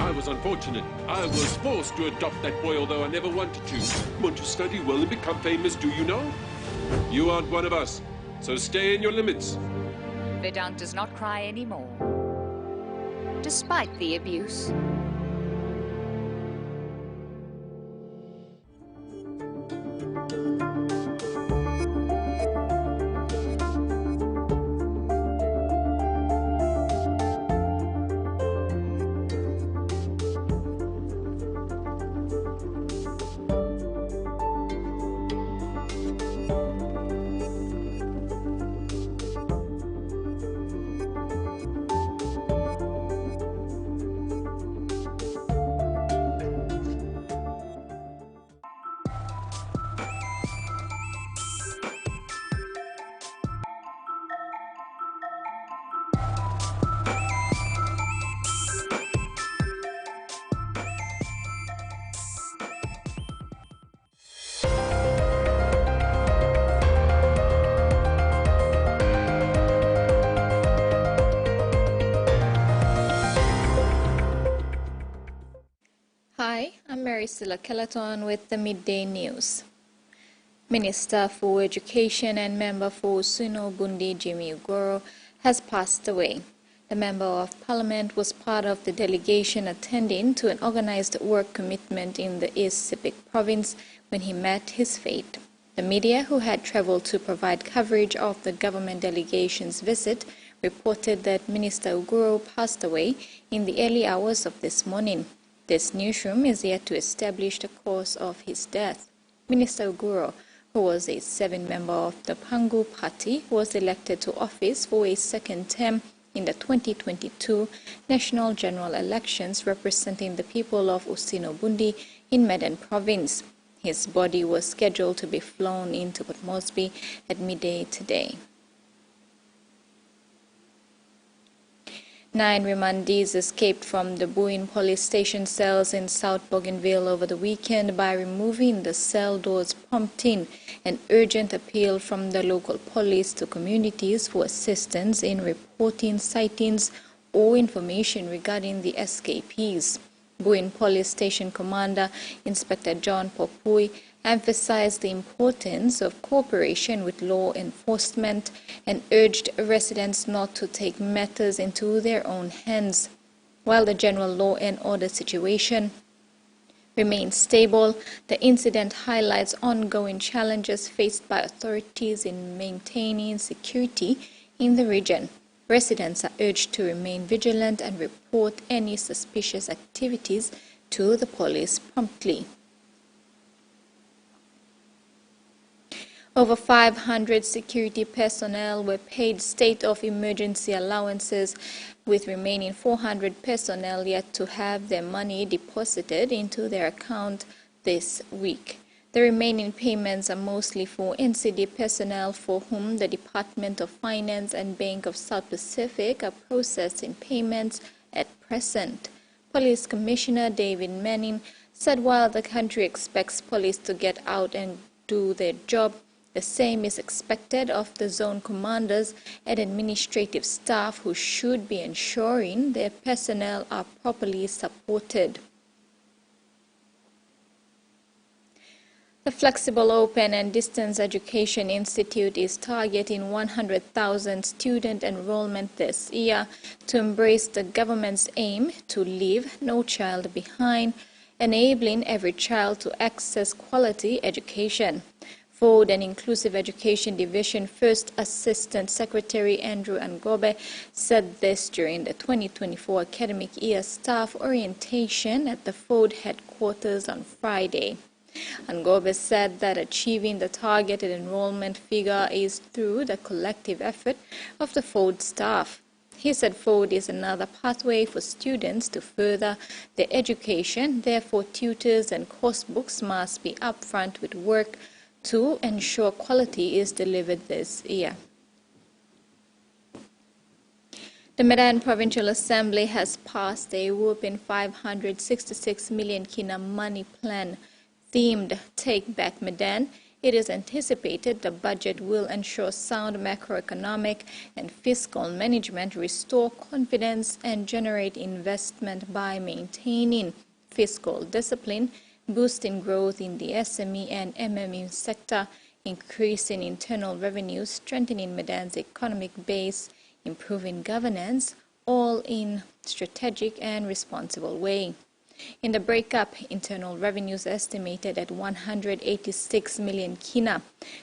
I was unfortunate. I was forced to adopt that boy, although I never wanted to. Want to study well and become famous, do you know? You aren't one of us, so stay in your limits. Vedant does not cry anymore, despite the abuse. Hi, I'm Mary Silla Kelaton with the Midday News. Minister for Education and member for Bundi, Jimmyuro, has passed away. The Member of Parliament was part of the delegation attending to an organized work commitment in the East Sepik province when he met his fate. The media, who had traveled to provide coverage of the government delegation's visit, reported that Minister Uguro passed away in the early hours of this morning. This newsroom is yet to establish the cause of his death. Minister Uguro, who was a 7th member of the Pangu Party, was elected to office for a second term in the 2022 national general elections representing the people of Bundi in Madan province. His body was scheduled to be flown into Port Moresby at midday today. 9 remandees escaped from the Buin police station cells in South Bougainville over the weekend by removing the cell doors, prompting an urgent appeal from the local police to communities for assistance in reporting sightings or information regarding the escapees. Buin Police Station Commander Inspector John Popui emphasized the importance of cooperation with law enforcement and urged residents not to take matters into their own hands. While the general law and order situation remains stable, the incident highlights ongoing challenges faced by authorities in maintaining security in the region. Residents are urged to remain vigilant and report any suspicious activities to the police promptly. Over 500 security personnel were paid state of emergency allowances, with remaining 400 personnel yet to have their money deposited into their account this week. The remaining payments are mostly for NCD personnel for whom the Department of Finance and Bank of South Pacific are processing payments at present. Police Commissioner David Manning said while the country expects police to get out and do their job, the same is expected of the zone commanders and administrative staff, who should be ensuring their personnel are properly supported. The Flexible Open and Distance Education Institute is targeting 100,000 student enrollment this year to embrace the government's aim to leave no child behind, enabling every child to access quality education. Food and Inclusive Education Division First Assistant Secretary Andrew Ngobe said this during the 2024 academic year staff orientation at the Ford headquarters on Friday. Ngobe said that achieving the targeted enrollment figure is through the collective effort of the Ford staff. He said Ford is another pathway for students to further their education, therefore tutors and course books must be upfront with work to ensure quality is delivered this year. The Madan Provincial Assembly has passed a whopping 566 million kina money plan themed Take Back Madan, It is anticipated the budget will ensure sound macroeconomic and fiscal management, restore confidence, and generate investment by maintaining fiscal discipline, boosting growth in the SME and MME sector, increasing internal revenue, strengthening Madan's economic base, improving governance, all in strategic and responsible way. In the breakup, internal revenues estimated at 186 million kina,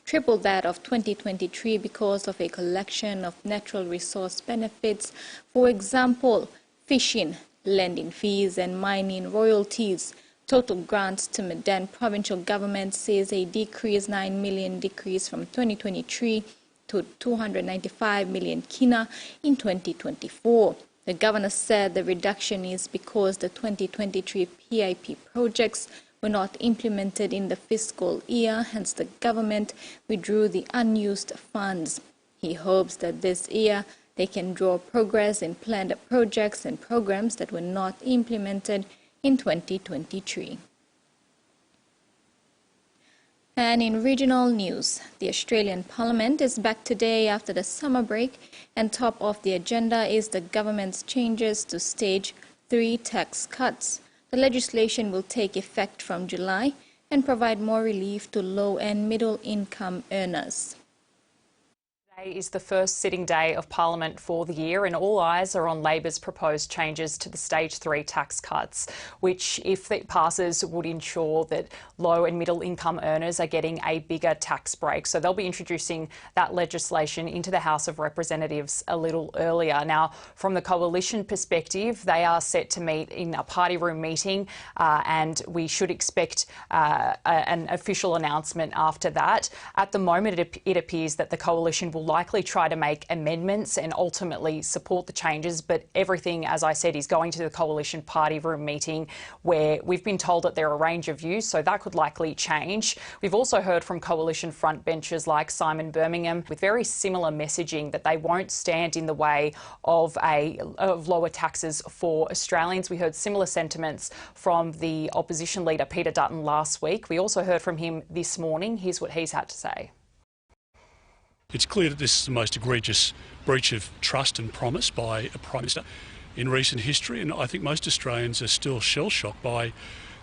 triple that of 2023 because of a collection of natural resource benefits, for example, fishing, lending fees and mining royalties. Total grants to Madan provincial government says a 9 million decrease from 2023 to 295 million kina in 2024. The governor said the reduction is because the 2023 PIP projects were not implemented in the fiscal year, hence the government withdrew the unused funds. He hopes that this year they can draw progress in planned projects and programs that were not implemented in 2023. And in regional news, the Australian Parliament is back today after the summer break, and top of the agenda is the government's changes to Stage 3 tax cuts. The legislation will take effect from July and provide more relief to low and middle income earners. Today is the first sitting day of Parliament for the year, and all eyes are on Labor's proposed changes to the Stage 3 tax cuts, which, if it passes, would ensure that low and middle income earners are getting a bigger tax break. So they'll be introducing that legislation into the House of Representatives a little earlier. Now, from the Coalition perspective, they are set to meet in a party room meeting, and we should expect an official announcement after that. At the moment, it appears that the Coalition will likely try to make amendments and ultimately support the changes, but everything, as I said, is going to the Coalition party room meeting, where we've been told that there are a range of views, so that could likely change. We've also heard from Coalition frontbenchers like Simon Birmingham with very similar messaging that they won't stand in the way of lower taxes for Australians. We heard similar sentiments from the opposition leader Peter Dutton last week. We also heard from him this morning. Here's what he's had to say. It's clear that this is the most egregious breach of trust and promise by a Prime Minister in recent history, and I think most Australians are still shell-shocked by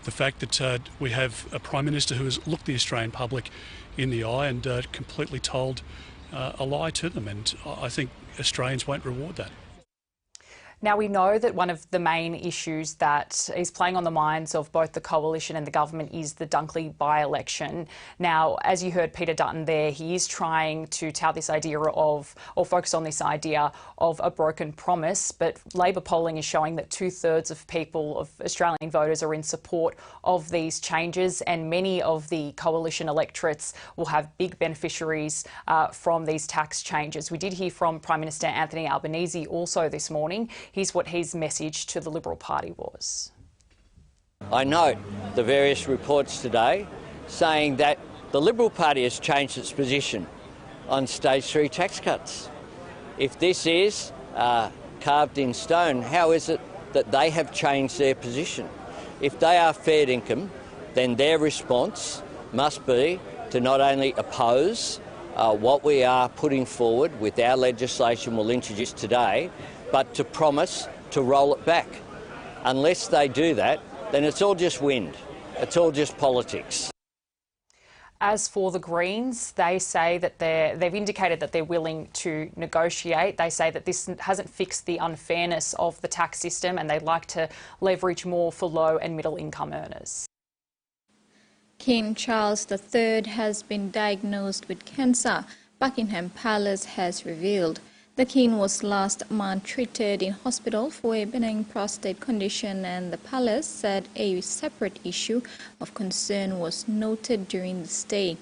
the fact that we have a Prime Minister who has looked the Australian public in the eye and completely told a lie to them, and I think Australians won't reward that. Now, we know that one of the main issues that is playing on the minds of both the Coalition and the government is the Dunkley by-election. Now, as you heard Peter Dutton there, he is trying to tout this idea of, or focus on this idea of a broken promise, but Labor polling is showing that 2/3 of people, of Australian voters, are in support of these changes, and many of the Coalition electorates will have big beneficiaries from these tax changes. We did hear from Prime Minister Anthony Albanese also this morning. Here's what his message to the Liberal Party was. I note the various reports today saying that the Liberal Party has changed its position on Stage 3 tax cuts. If this is carved in stone, how is it that they have changed their position? If they are fair income, then their response must be to not only oppose what we are putting forward with our legislation we'll introduce today, but to promise to roll it back. Unless they do that, then it's all just wind. It's all just politics. As for the Greens, they say that they've indicated that they're willing to negotiate. They say that this hasn't fixed the unfairness of the tax system, and they'd like to leverage more for low and middle income earners. King Charles III has been diagnosed with cancer, Buckingham Palace has revealed. The King was last month treated in hospital for a benign prostate condition, and the palace said a separate issue of concern was noted during the stay.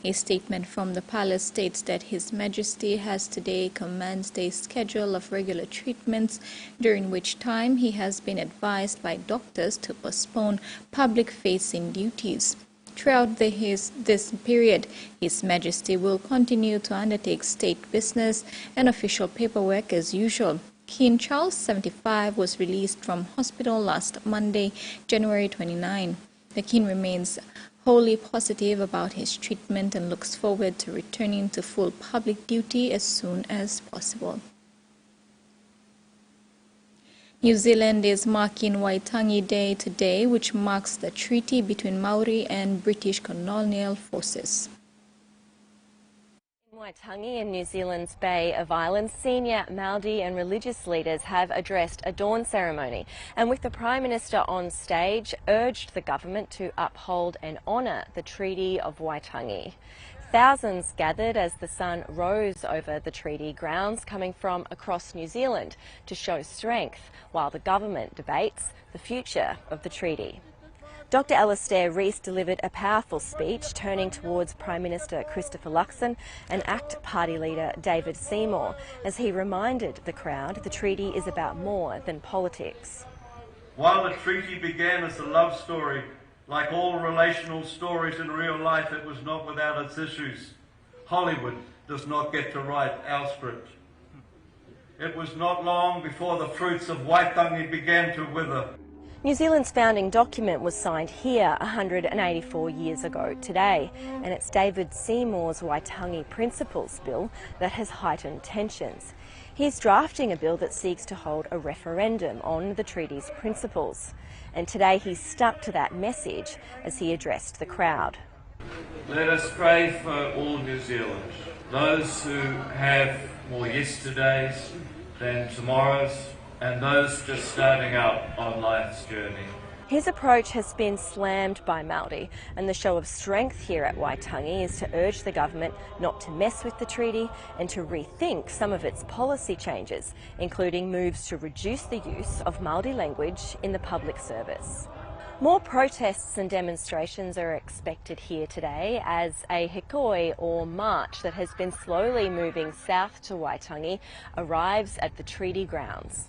A statement from the palace states that His Majesty has today commenced a schedule of regular treatments, during which time he has been advised by doctors to postpone public-facing duties. Throughout this period, His Majesty will continue to undertake state business and official paperwork as usual. King Charles, 75, was released from hospital last Monday, January 29. The King remains wholly positive about his treatment and looks forward to returning to full public duty as soon as possible. New Zealand is marking Waitangi Day today, which marks the treaty between Maori and British colonial forces. In Waitangi in New Zealand's Bay of Islands, senior Māori and religious leaders have addressed a dawn ceremony and, with the Prime Minister on stage, urged the government to uphold and honour the Treaty of Waitangi. Thousands gathered as the sun rose over the treaty grounds, coming from across New Zealand to show strength while the government debates the future of the treaty. Dr Alastair Rees delivered a powerful speech, turning towards Prime Minister Christopher Luxon and ACT Party leader David Seymour as he reminded the crowd the treaty is about more than politics. While the treaty began as a love story, like all relational stories in real life, it was not without its issues. Hollywood does not get to write our script. It was not long before the fruits of Waitangi began to wither. New Zealand's founding document was signed here 184 years ago today, and it's David Seymour's Waitangi Principles Bill that has heightened tensions. He's drafting a bill that seeks to hold a referendum on the treaty's principles. And today he stuck to that message as he addressed the crowd. Let us pray for all New Zealand, those who have more yesterdays than tomorrows, and those just starting out on life's journey. His approach has been slammed by Māori, and the show of strength here at Waitangi is to urge the government not to mess with the treaty and to rethink some of its policy changes, including moves to reduce the use of Māori language in the public service. More protests and demonstrations are expected here today as a hikoi or march that has been slowly moving south to Waitangi arrives at the treaty grounds.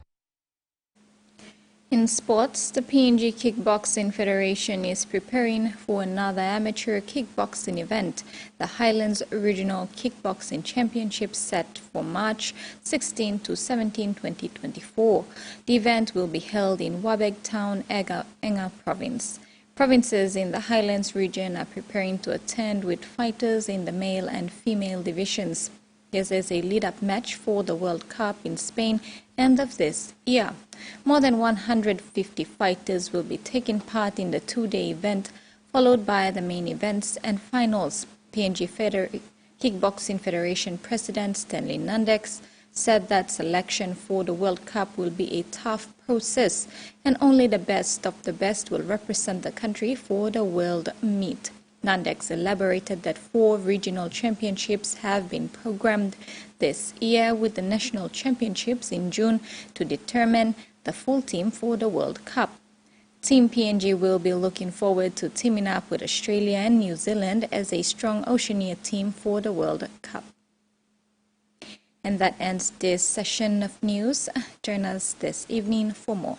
In sports, the PNG Kickboxing Federation is preparing for another amateur kickboxing event, the Highlands Regional Kickboxing Championship, set for March 16 to 17, 2024. The event will be held in Wabeg Town, Enga Province. Provinces in the Highlands region are preparing to attend with fighters in the male and female divisions. This is a lead-up match for the World Cup in Spain end of this year. More than 150 fighters will be taking part in the two-day event, followed by the main events and finals. PNG Kickboxing Federation President Stanley Nandex said that selection for the World Cup will be a tough process and only the best of the best will represent the country for the world meet. Nandex elaborated that 4 regional championships have been programmed this year, with the national championships in June to determine the full team for the World Cup. Team PNG will be looking forward to teaming up with Australia and New Zealand as a strong Oceania team for the World Cup. And that ends this session of news. Join us this evening for more.